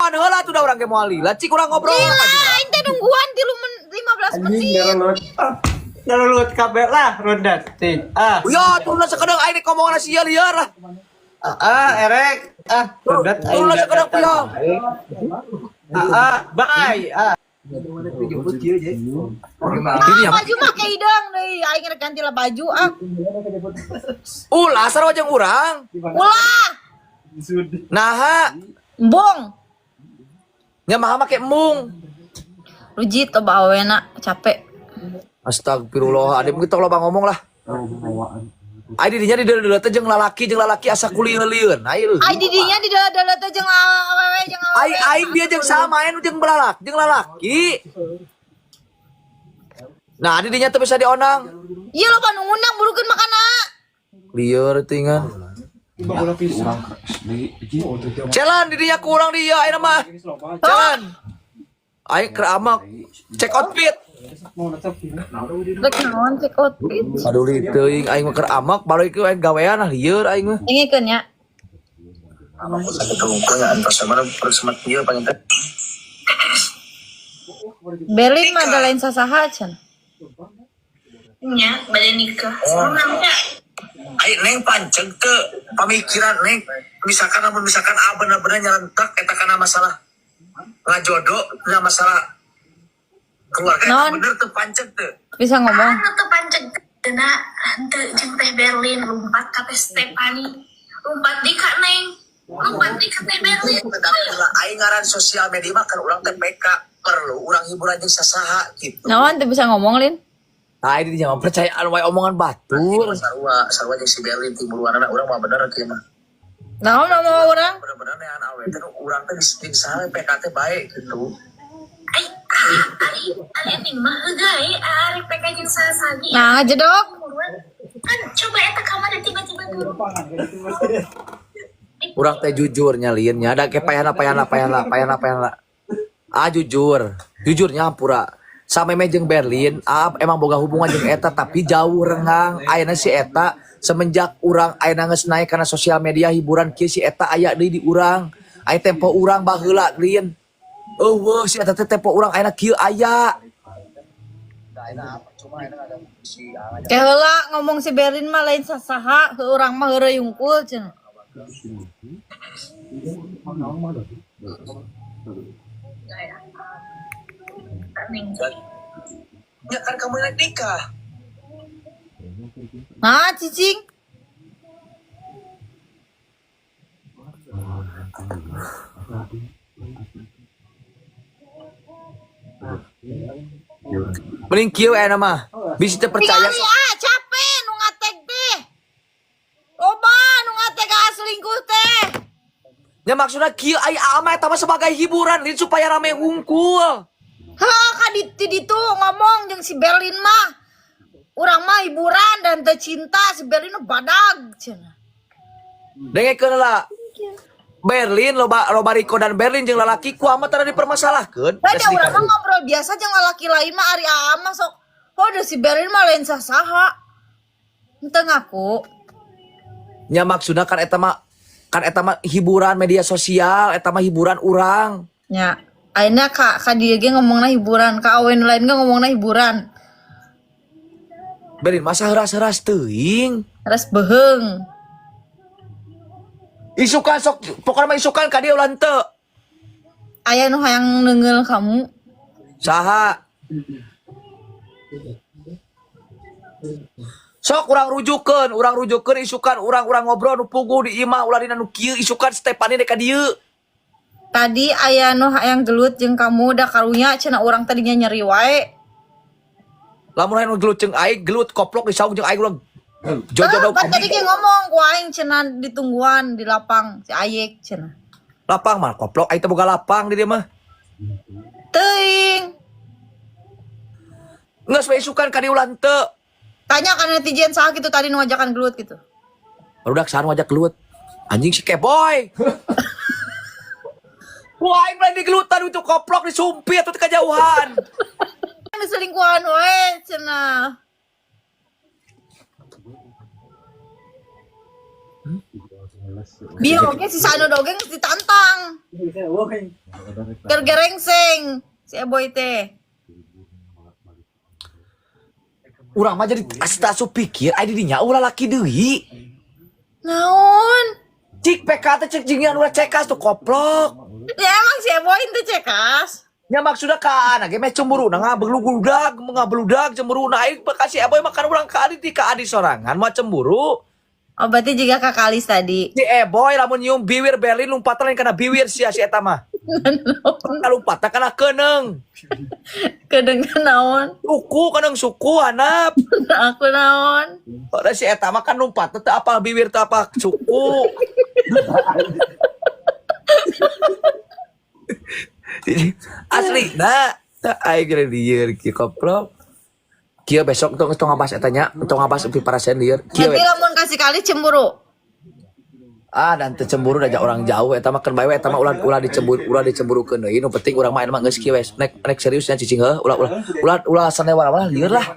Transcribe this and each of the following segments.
Mana heula tuh da urang ge moal lila, cik urang ngobrol. Gila, aing teh nungguan 15 menit. Ngarulut kabel lah ronda teh. Ya, turun sakedeung aing ngomongna sia lieur lah. Erek. Ronda Turun sakedeung pieu. Bye. Baju mah kayak idang deui, aing rek ganti lah baju Ulah sarua jeung urang. Ulah, Naha, embung. nya mah make embung. Rujit to bawena capek. Astagfirullah, ade begitu loba ngomong lah. Ai didinya di deuleu teh jeung lalaki asa kulieun. Ai Didinya di dalam teh jeung awewe jeung awewe. aing dia jeung samain jeung lalaki. Nah, didinya teh bisa dionang. Iya lo nu ngundang burukeun makana. Lieur tingan. Jalan didinya kurang dia ayeuna mah. Jalan. Aing keur amak check outfit. Rek naon cek outfit. Aduh teuing aing mah keur amak balik ke aing gawean lah lieur aing mah. Ngikeun nya. Berlin mah ada lain sasaha can. Nya badan nikah. Aing neng panceng teu pamikiran neng misalkan bener-bener nyarentek eta kana masalah ngajodoh na masalah keluarga Non. bener teu panceng teu. Bisa ngomong. Anu teu panceg dena henteu jeung teh Berlin lompat ka teh Stefani. Lompat di ka Neng. Lompat di ka teh Berlin. Aing ngaran sosial media mah kan urang teh PK perlu urang hiburan jeung sasaha gitu. Naon teu bisa ngomong Lin? Nah, ini dia mah percayaan wae omongan batur. Sarua jeung si Berlin timuruanana urang mah bener kieu mah. Naon mau orang? Bener-bener nean awe teh urang teh di saha PKT bae gitu. Ari ning mah heugay ari PK jeung sasagi. Nah, jedok. Kan coba eta kamar tiba-tiba dulu. Urang teh jujur nyalin nya ada ke payana. Jujurnya hampura. Sama jeung Berlin, emang boga hubungan jeung eta tapi jauh rengang. Ayeuna si eta semenjak urang ayeuna geus naik kana sosial media hiburan kieu si eta aya deui di urang. Aya tempo urang baheula Lin. Eueuh si eta teh tempo urang ayeuna kieu aya. Teh heula ngomong si Berlin mah lain sasaha, urang mah heureuy hungkul cenah. Ya kan kamu yang nikah. Nah, cicing. Mending kieu aya mah. Bisa teu percaya. Capek nu ngateg teh. Loba nu ngateg selingkuh teh. Ya maksudnya kieu aya ama eta mah sebagai hiburan Lin supaya rame hungkul. Ditu ngomong jeung si Berlin mah urang mah hiburan dan teu cinta, si Berlin mah badag cenah. Dengekeun lah. Berlin loba Riko dan Berlin jeung lalaki ku amat tara dipermasalahkeun. Tadi urang mah ngobrol biasa jeung lalaki lain mah ari mah sok. Da si Berlin mah lain sasaha. Henteu ngaku. Nya maksudna kan eta mah hiburan media sosial, eta mah hiburan urang. Nya, ayeuna ka dieu ge ngomongna hiburan, ka aweun lain ge ngomongna hiburan. Berlin masa heuras-heuras teuing. Ras beheung. Isukan sok pokokna mah isukan ka dieu ulah henteu. Aya nu hayang neungeul kamu. Saha? Sok urang rujukeun isukan urang ngobrol nu puguh di imah ulah dina nu kieu isukan Stefani dek ka dieu. Tadi aya nu hayang gelut jeung kamu da karunya cenah urang tadinya nyeri wae. Lamun hayang gelut jeung aing gelut koplok di saung jeung aing ulah jodoh kan tadi ge ngomong ku aing cenah ditungguan di lapang si Ayek cenah. Lapang mah koplok aing teh boga lapang di dieu mah. Teuing. Geus we isukan ka dieu ulah henteu. Tanya kan netizen saha gitu tadi nu ngajakan gelut gitu. Barudak saan ngajak gelut. Anjing si Keboy. Wah, aing lain digelutan itu koplok disumpit atuh kejauhan. Anu selingkuhan we cenah. Biognya si Sano dogeng ditantang. Gergerengseng si Eboy teh. Urang mah jadi asta asup pikir aya di dinya ulah laki deui. Naon? Cik PK teh cek jingan ulah cekas tuh koplok. Ya emang si Eboy teh cekas. Nya maksudna ka anak ge meh cemburu nah ngabludag cemburu naik bekasi Eboy makan urang ka adi sorangan mah cemburu. Oh berarti juga kakalis tadi. Si Eboy lamun nyium biwir Berlin lompatan lain kana biwir si eta mah. Lompatan kana keuneng. Kedengan naon? Suku keuneng suku hanap. Aku naon? Pada si eta mah kan lompatan teu apal biwir teu apa suku. Asli nah aing geus lieur kieu koplok. Kieu besok tong ngabas eta nya, tong ngabas upi parasen lieur. Kieu Nanti lamun kasih kali cemburu. dan teu cemburu da orang jauh eta mah keur bae we eta mah ulah dicemburukeun deui. Nu penting urang mah mah geus kieu we. Nek serius nya cicing heuh ulah sanewara lieur lah.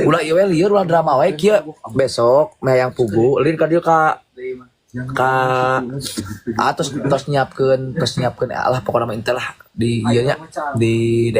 Ulah ieu we lieur ulah drama we kieu. Besok meh yang pugu lin ka dieu ka tos nyiapkeun alah pokona mah intel lah di ieu nya di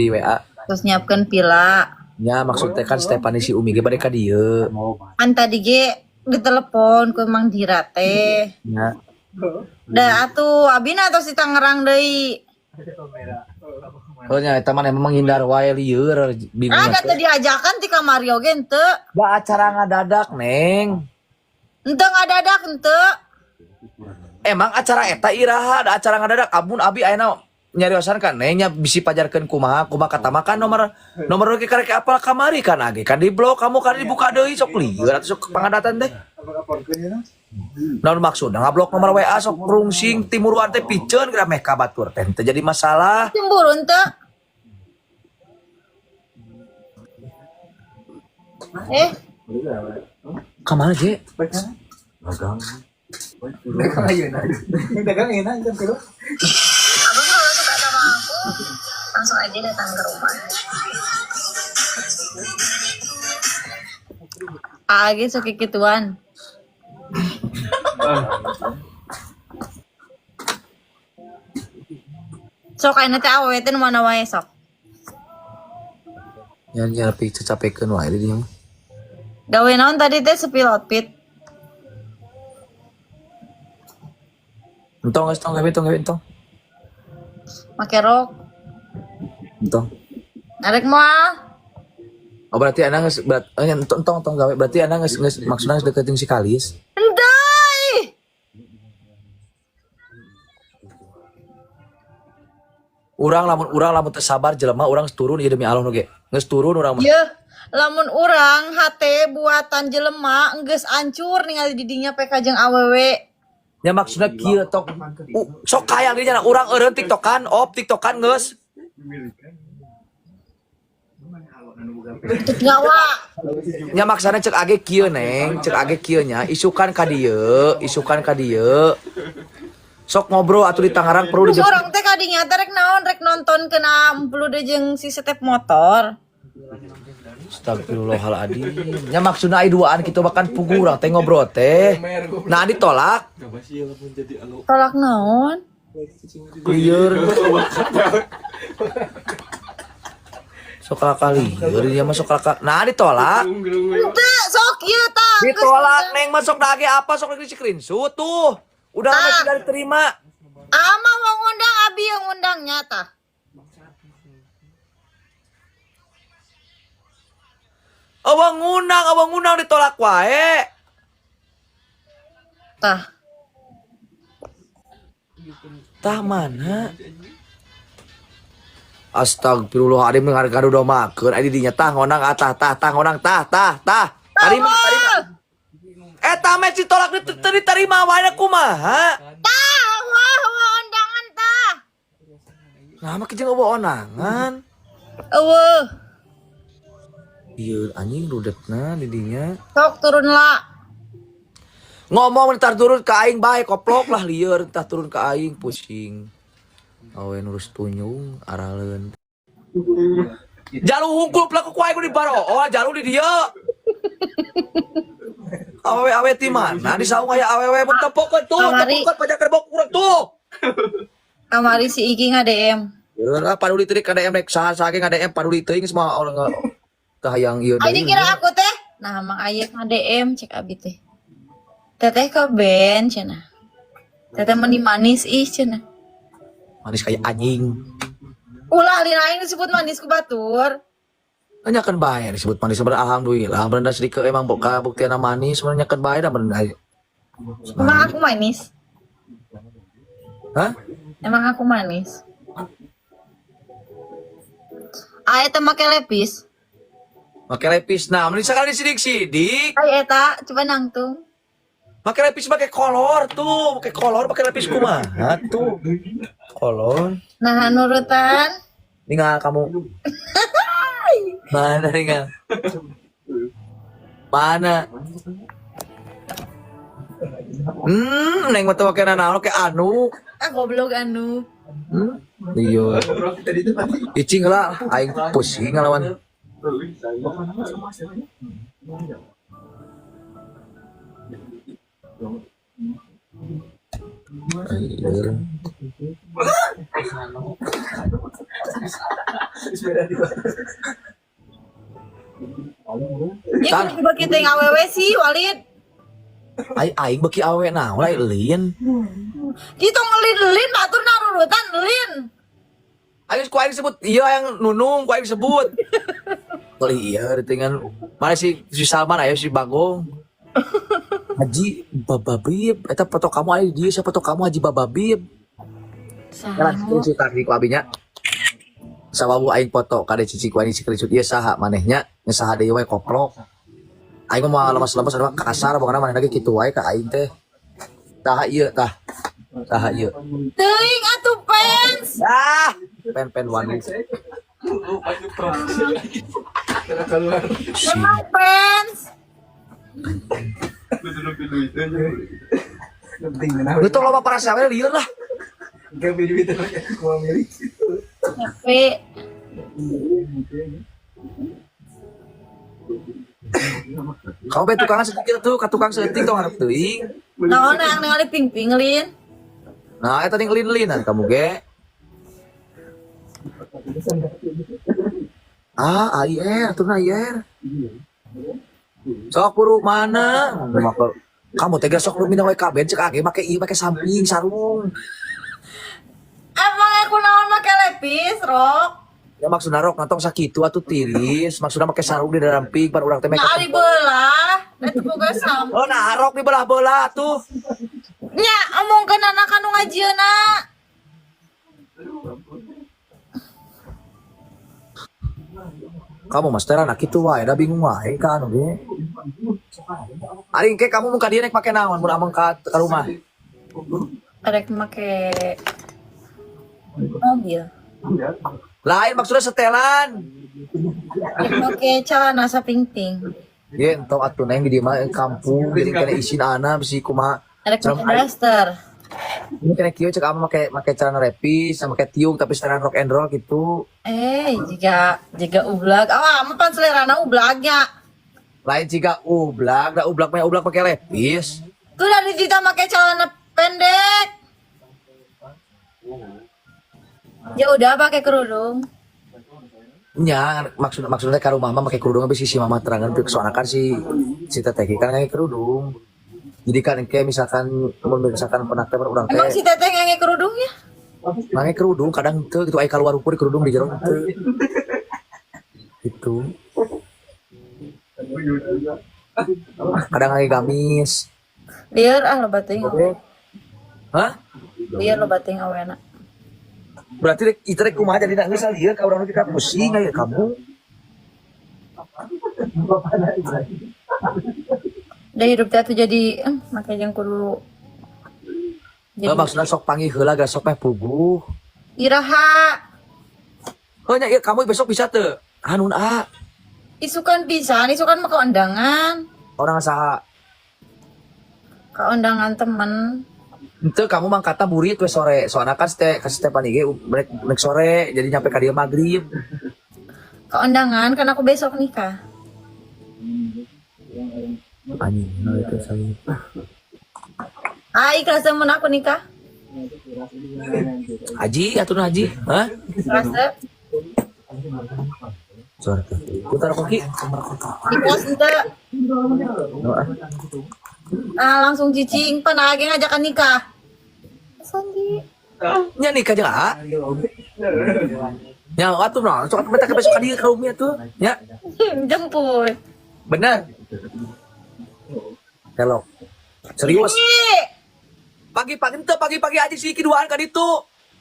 WA. Terus nyiapkan pila. Nya maksudnya kan Stefani si Umi ge bade ka dieu. Kan tadi ge ditelepon ku Mang Dira teh. Nya. Da atuh abina tos di Tangerang deui. Oh nya eta mah memang menghindar wae lieur bingung. Ada teh diajakan ti ka Mario ge henteu. Da acara ngadadak, Neng. Henteu ngadadak henteu. Emang acara eta iraha ada acara ngadadak abun abi ayeuna nyariosan kan Neng nya bisi pajarkeun kumaha kata makan nomor ge karek apal kamari kan age kan di blog kamu kan dibuka deui sok lieur atuh sok pangadatan teh. Naon maksudna ngablok nomor WA sok rungsing timuruan teh piceun geura meh ka batur teh teu jadi masalah. Cemburu henteu. Kamana ge? Dagang enak kan kalau. Abang kalau suka sama aku, langsung aja datang ke rumah. Age sok kikituan. Sok ayeuna teh awewe teh nu mana wae sok. Nya tapi cacapekeun wae di dieu mah. Gawe naon tadi teh sepil outfit. Entong geus tong gawe entong. Make rok. Entong. Arek moal. Oh berarti anda geus entong gawe berarti anda geus maksudna geus deket jeung si Kalis. Endai. Urang lamun teu sabar jelema urang turun ieu demi Allah nu ge. Geus turun urang mah. Yeuh, lamun urang hate buatan jelema geus ancur ningali di dinya PK jeung awewe. Nya maksudna kieu tok sok kayang dinya urang eureun tiktokan geus. Nyawa. Nya maksana cek age kieu Neng, cek age kieu nya isukan ka dieu. Sok ngobrol atuh di Tangerang perlu Terus orang teh kadinya teh rek naon rek nonton kena amplu deh jeung si setep motor. Astagfirullahaladzim. Nya maksudna aya duaan kitu bahkan pugu urang teh ngobrol teh. Nah ditolak. Tolak naon? Lieur. Sok kali. Dia masuk kakak. Nah ditolak. Henteu sok ieu tah. Ditolak Neng masuk dage apa sok di screenshot tuh. Udah tidak diterima. Ama mau ngundang abi yang ngundang nyata. Abang ngundang ditolak wae. Tah mana? Astagfirullahaladzim ngadu domakeun adi dinya tah ngonang tah ngonang tah. Tarima. Eta meh ditolak diterima wae kumaha? Tah, wah undangan tah. Nah mah kijeng eueuh onangan. Eueuh. Ieu anjing rudetna di dinya. Sok turun lah. Ngomong entar turun ke aing bae koplok lah lieur entar turun ke aing pusing. Awe nurus tunyung araleun. Jalu hungkul pelaku ku aing di baro. Oh jalu di dieu. Awewe ti mana? Di saung aya awewe mun tepok tuh, Kamari. tepok pajak kerbok kurang tuh. Kamari si Iki nge-DM. Ya paduli teuing ka DM rek saha-saha ge ngadm paduli teuing semua orang tah yang ieu Ai dikira aku teh. Nah, mang aya nge-DM cek abi teh. Teteh ke Ben cenah. Teteh meni manis ih cenah. manis kayak anjing. Ulah lin aing disebut manis ku batur. Nanyakeun bae disebut manis sebenarnya alhamdulillah. Berendah sedikit emang boka buktiana manis sebenarnya nyakeun bae da berendah. Emang aku manis. Hah? Emang aku manis. Aya teh make lepis. Make lepis nah, mun sakali sidik-sidik. Ai eta coba nangtung. Make lepis pakai kolor tuh, pakai kolor pakai lepis kumaha tuh. Kolor. Nah, nurutan. Ningal kamu. Mana ningal? Mana? Neng mah teu make nanaon ke anu. Ah goblok anu. Iya. Icing lah, aing pusing ngalawan. Ya coba kita yang awewe sih Walid. Aing beki awe naon lain lin. Gitu ngelin-lin batur narurutan lin. Aing ku aing sebut iya yang nunung ku aing sebut. Oh iya dengan mana si Salman ayo si Bagong. Haji Bababib eta foto kamu aya di dieu sia foto kamu Haji Bababib. Jalan cerita di ku abinya. Sababu aing foto kade cici ku aing screenshot ieu saha manehnya ngesaha deui we koprok. Aing mah lemas-lemas ada kasar pokona maneh lagi kitu wae ka aing teh. Tah ieu tah. Tah ieu. Teuing atuh fans. Ah, pen wanu. Memang fans. Itu loba para sawe lieur lah. Tapi Kau be tukangan sedikit tuh, ka tukang seunting tong hareup teuing. naon yang ningali ping-ping lin. Nah, eta ning lin-linan kamu ge. Air, tuh air. Sok buru mana? Kamu tega sok lu minang we kaben cek age make ieu make samping sarung. Emang aku naon make lepis, Rok? Ya maksudna rok nantong sakitu atuh tiris, maksudna make sarung di damping pan urang teh make. Nah, ari beulah, da teu boga sam. Oh, nah rok di belah-belah tuh. Nya, omongkeun anak anu ngajieuna. Kamu master anak itu wae da bingung wae ka anu ge. Ari engke kamu muka dia nek make naon mun ameng ka rumah. Arek make mobil. Lain maksudnya setelan. Arek make celana saping-ping. Ye ento atuh neng di dieu mah kampung jadi kena isin ana bisi kumaha. Arek make daster. Ini kena kieu cek ama make celana repis sama make tiung tapi setelan rock and roll gitu. Jika ublag. Mah pan selerana ublagnya. Lain jika ublak, da ublak mah ublak pakai lepis. Tuh dari Dita make celana pendek. Ya udah pakai kerudung. Nya maksudnya ka rumah mah make kerudung habis si mama terangan teu soalna kan si teteh kan ngake kerudung. Jadi kan kayak misalkan pernah teh urang Emang teh si teteh nge kerudungnya? ngake kerudung kadang teu gitu aya keluar rumput di kerudung di jero teu. Gitu. Kadang ngake gamis. Lieur lo bating. Hah? Lieur lo bating awena. Berarti rek itu rek kumaha jadi nangis lieur ka urang kita pusing aya kamu. Udah hidup teh tuh jadi make jeung kudu Maksudnya sok panggil heula ga sok meh puguh. iraha. Heunya ieu kamu besok bisa teu? Hanun Isukan pisan, isukan mah keundangan. orang saha? Keundangan temen. Henteu kamu mangkatna burit we sore. Soalna kan kasih Stefani ge break sore jadi nyampe ka dieu magrib. Keundangan kan aku besok nikah. Anjing, itu saya. Ikhlas temen aku nikah. Haji, atuh Haji. Hah? Ikhlas teh. Suara tuh. Putar koki. Ikhlas teh. Langsung cicing pan age ngajakan nikah. Sandi. Nya nikah jangan. Ya, atuh nah, sok minta ke besok dia kaumnya tuh. Ya, Jemput. bener. Hello. Serius. Pagi-pagi aja sih kiduan kan itu.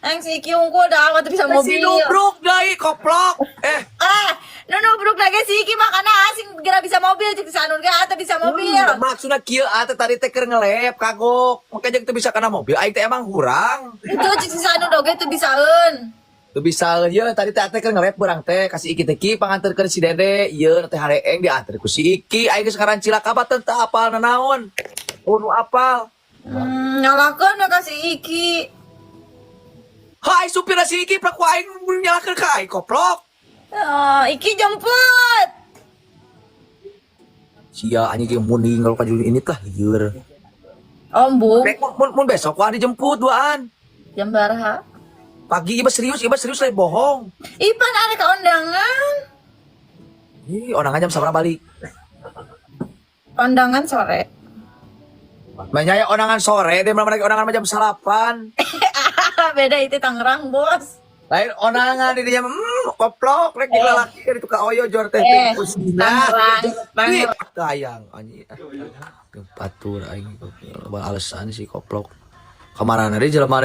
Yang si Ki unggul dah waktu bisa Si mobil. nubruk dai koplok. Nubruk lagi si Ki makana asing geura bisa mobil jeung sanun ge atuh bisa mobil. Maksudnya kieu atuh tadi teh keur ngelep kagok. Makanya teu bisa kana mobil aing teh emang hurang. Itu jeung sanun oge teu bisaeun. Teu bisa ieu tadi teh keur ngelep urang teh kasih Iki teh Ki panganterkeun si Dede. Ieu teh hareeng diantar ku si Iki. Aing geus ngaran cilaka bateun teu apal nanaon. Nu apal. Nyalakeun ka si Iki. Hai supir si Iki praku aing nyalakeun ka aing koplok. Iki jemput. Sia anjing jeung mun ninggal ka juli ini tah lieur. Ombung Rek mun besok wah dijemput duaan. jam baraha? Pagi ieu serius lain bohong. Ipan ada ka undangan. Ih, orang jam sabaraha balik. Undangan sore. Manyaya onangan sore, dia malam lagi onangan jam 8. Beda itu Tangerang, Bos. Lain onangan di dia koplok rek jeung lalaki kan itu ka oyo jor teh Tangerang. tayang anjing. Batur aing alasan si koplok. Kamarana deui jelema